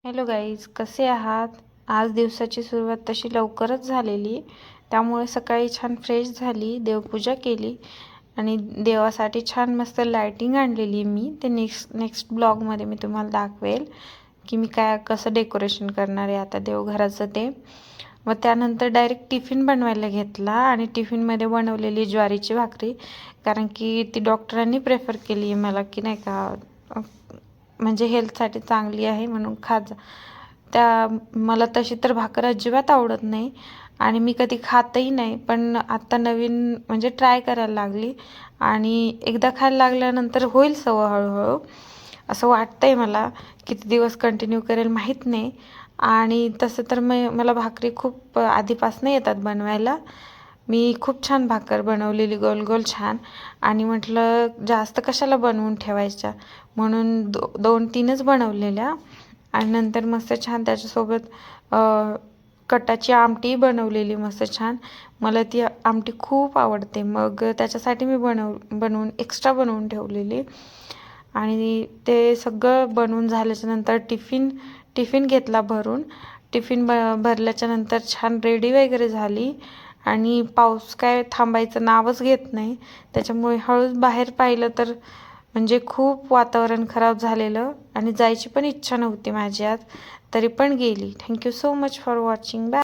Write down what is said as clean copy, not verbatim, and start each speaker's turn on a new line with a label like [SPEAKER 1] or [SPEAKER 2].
[SPEAKER 1] Hello guys, कसे आहात? आज दिवसाची सुरुवात तशी लवकरच झालेली, त्यामुळे सकाळी छान फ्रेश झाली, देवपूजा केली आणि देवासाठी छान मस्त लायटिंग आणलेली मी. ते नेक्स्ट ब्लॉगमध्ये मी तुम्हाला दाखवेल की मी कसं डेकोरेशन करणार आहे आता देवघराचं ते. व त्यानंतर डायरेक्ट टिफिन बनवायला घेतला आणि टिफिनमध्ये बनवलेली ज्वारीची भाकरी, कारण की ती डॉक्टरांनी प्रेफर केली मला की नाही का म्हणजे हेल्थसाठी चांगली आहे म्हणून खात. मला तशी तर भाकर अजिबात आवडत नाही आणि मी कधी खातही नाही, पण आत्ता नवीन म्हणजे ट्राय करायला लागली आणि एकदा खायला लागल्यानंतर होईल सवय हळूहळू असं वाटतंय मला. किती दिवस कंटिन्यू करेल माहीत नाही. आणि तसं तर मला भाकरी खूप आधीपासून येतात बनवायला. मी खूप छान भाकर बनवलेली, गोल गोल छान. आणि म्हटलं जास्त कशाला बनवून ठेवायच्या, म्हणून 2-3च बनवलेल्या. आणि नंतर मस्त छान त्याच्यासोबत कटाची आमटी बनवलेली मस्त छान. मला ती आमटी खूप आवडते, मग त्याच्यासाठी मी बनवून एक्स्ट्रा बनवून ठेवलेली. आणि ते सगळं बनवून झाल्याच्यानंतर टिफिन घेतला भरून. टिफिन भरल्याच्या नंतर छान रेडी वगैरे झाली आणि पाऊस काय थांबायचं नावच घेत नाही, त्याच्यामुळे हळूच बाहेर पाहिलं तर म्हणजे खूप वातावरण खराब झालेलं आणि जायची पण इच्छा नव्हती माझी आज, तरी पण गेली. Thank you so much for watching. Bye.